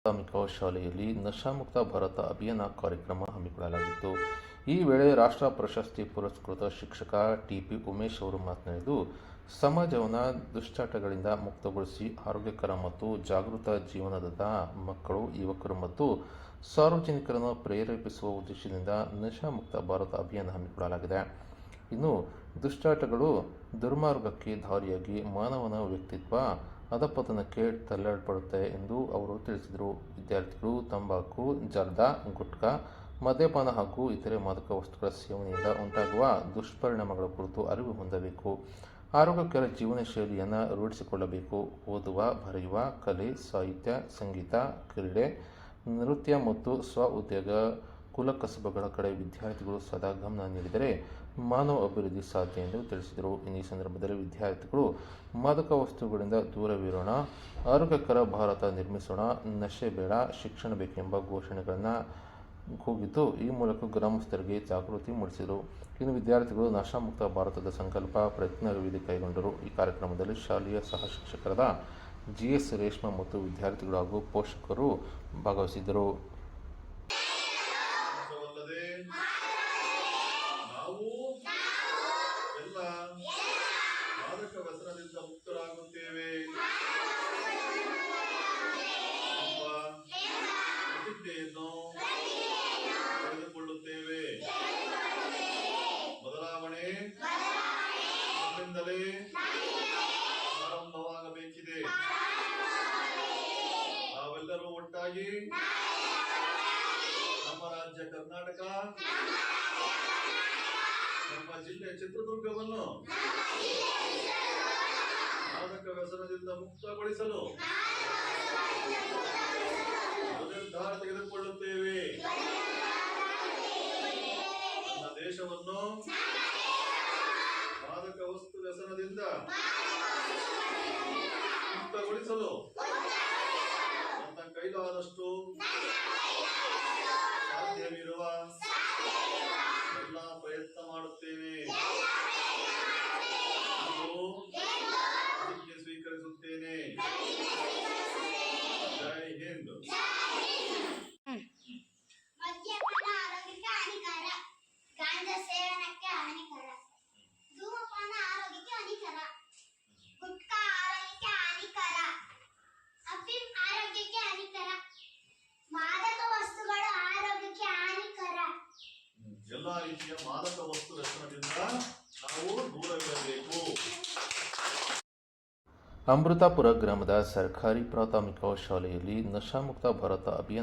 ಪ್ರಾಥಮಿಕ ಶಾಲೆಯಲ್ಲಿ ನಶಾಮುಕ್ತ ಭಾರತ ಅಭಿಯಾನ ಕಾರ್ಯಕ್ರಮ ಹಮ್ಮಿಕೊಳ್ಳಲಾಗಿತ್ತು. ಈ ವೇಳೆ ರಾಷ್ಟ್ರ ಪ್ರಶಸ್ತಿ ಪುರಸ್ಕೃತ ಶಿಕ್ಷಕ ಟಿಪಿ ಉಮೇಶ್ ಅವರು ಮಾತನಾಡಿದ್ದು, ಸಮಾಜವನ್ನು ದುಶ್ಚಟಗಳಿಂದ ಮುಕ್ತಗೊಳಿಸಿ ಆರೋಗ್ಯಕರ ಮತ್ತು ಜಾಗೃತ ಜೀವನದ ಮಕ್ಕಳು, ಯುವಕರು ಮತ್ತು ಸಾರ್ವಜನಿಕರನ್ನು ಪ್ರೇರೇಪಿಸುವ ಉದ್ದೇಶದಿಂದ ನಶಾಮುಕ್ತ ಭಾರತ ಅಭಿಯಾನ ಹಮ್ಮಿಕೊಳ್ಳಲಾಗಿದೆ. ಇನ್ನು ದುಶ್ಚಟಗಳು ದುರ್ಮಾರ್ಗಕ್ಕೆ ದಾರಿಯಾಗಿ ಮಾನವನ ವ್ಯಕ್ತಿತ್ವ ಅಧಪತನಕ್ಕೆ ತಳ್ಳಲ್ಪಡುತ್ತೆ ಎಂದು ಅವರು ತಿಳಿಸಿದರು. ವಿದ್ಯಾರ್ಥಿಗಳು ತಂಬಾಕು, ಜರ್ದಾ, ಗುಟ್ಕಾ, ಮದ್ಯಪಾನ ಹಾಗೂ ಇತರೆ ಮಾದಕ ವಸ್ತುಗಳ ಸೇವನೆಯಿಂದ ಉಂಟಾಗುವ ದುಷ್ಪರಿಣಾಮಗಳ ಕುರಿತು ಅರಿವು ಹೊಂದಬೇಕು. ಆರೋಗ್ಯಕರ ಜೀವನ ಶೈಲಿಯನ್ನು ರೂಢಿಸಿಕೊಳ್ಳಬೇಕು. ಓದುವ, ಬರೆಯುವ, ಕಲೆ, ಸಾಹಿತ್ಯ, ಸಂಗೀತ, ಕ್ರೀಡೆ, ನೃತ್ಯ ಮತ್ತು ಸ್ವ-ಉದ್ಯೋಗ ಕುಲಕಸಬುಗಳ ಕಡೆ ವಿದ್ಯಾರ್ಥಿಗಳು ಸದಾ ಗಮನ ನೀಡಿದರೆ ಮಾನವ ಅಭಿವೃದ್ಧಿ ಸಾಧ್ಯ ಎಂದು ತಿಳಿಸಿದರು. ಈ ಸಂದರ್ಭದಲ್ಲಿ ವಿದ್ಯಾರ್ಥಿಗಳು ಮಾದಕ ವಸ್ತುಗಳಿಂದ ದೂರವಿರೋಣ, ಆರೋಗ್ಯಕರ ಭಾರತ ನಿರ್ಮಿಸೋಣ, ನಶೆ ಬೇಡ, ಶಿಕ್ಷಣ ಬೇಕೆಂಬ ಘೋಷಣೆಗಳನ್ನು ಕೂಗಿದ್ದು, ಈ ಮೂಲಕ ಗ್ರಾಮಸ್ಥರಿಗೆ ಜಾಗೃತಿ ಮೂಡಿಸಿದರು. ಇನ್ನು ವಿದ್ಯಾರ್ಥಿಗಳು ನಶಾಮುಕ್ತ ಭಾರತದ ಸಂಕಲ್ಪ ಪ್ರಜ್ಞಾವಿಧಿ ಕೈಗೊಂಡರು. ಈ ಕಾರ್ಯಕ್ರಮದಲ್ಲಿ ಶಾಲೆಯ ಸಹ ಶಿಕ್ಷಕರಾದ ಜಿಎಸ್ ರೇಷ್ಮಾ ಮತ್ತು ವಿದ್ಯಾರ್ಥಿಗಳು ಹಾಗೂ ಪೋಷಕರು ಭಾಗವಹಿಸಿದ್ದರು. ನಾವು ಎಲ್ಲ ಮಾದಕ ವ್ಯಸನದಿಂದ ಮುಕ್ತರಾಗುತ್ತೇವೆ ಎಂಬ ಪ್ರತಿಜ್ಞೆಯನ್ನು ತೆಗೆದುಕೊಳ್ಳುತ್ತೇವೆ. ಬದಲಾವಣೆ ನಮ್ಮಿಂದಲೇ ಪ್ರಾರಂಭವಾಗಬೇಕಿದೆ. ನಾವೆಲ್ಲರೂ ಒಟ್ಟಾಗಿ ನಮ್ಮ ರಾಜ್ಯ ಕರ್ನಾಟಕ, ನಮ್ಮ ಜಿಲ್ಲೆ ಚಿತ್ರದುರ್ಗವನ್ನು ಮಾದಕ ವ್ಯಸನದಿಂದ ಮುಕ್ತಗೊಳಿಸಲು ನಿರ್ಧಾರ ತೆಗೆದುಕೊಳ್ಳುತ್ತೇವೆ. ನಮ್ಮ ದೇಶವನ್ನು ಮಾದಕ ವಸ್ತು ವ್ಯಸನದಿಂದ ಮುಕ್ತಗೊಳಿಸಲು ನನ್ನ ಕೈಲಾದಷ್ಟು ಸಾಧ್ಯವಿರುವ ಎಲ್ಲ ಪ್ರಯತ್ನ ಮಾಡುತ್ತೇವೆ ಪ್ರತಿಜ್ಞೆ ಸ್ವೀಕರಿಸುತ್ತೇನೆ. ಜೈ ಹಿಂದ್. ಮದ್ಯಪಾನ ಆರೋಗ್ಯಕ್ಕೆ ಹಾನಿಕರ, ಗಾಂಜಾ ಸೇವನಕ್ಕೆ ಹಾನಿಕರ, ಧೂಮಪಾನ ಆರೋಗ್ಯಕ್ಕೆ ಹಾನಿಕರ, ಗುಟ್ಕಾ ಆರೋಗ್ಯಕ್ಕೆ ಹಾನಿಕರ, ಅಫೀಮ್ ಆರೋಗ್ಯಕ್ಕೆ ಹಾನಿಕರ, ಮಾದಕ ವಸ್ತುಗಳು ಆರೋಗ್ಯಕ್ಕೆ ಹಾನಿಕರ. ಎಲ್ಲಾ ರೀತಿಯ ಮಾದಕ ವಸ್ತು ವ್ಯಸನದಿಂದ ನಾವು ದೂರವಿರಬೇಕು. ಅಮೃತಾಪುರ ಗ್ರಾಮದ ಸರ್ಕಾರಿ ಪ್ರಾಥಮಿಕ ಶಾಲೆಯಲ್ಲಿ ನಶಾಮುಕ್ತ ಭಾರತ ಅಭಿಯಾನ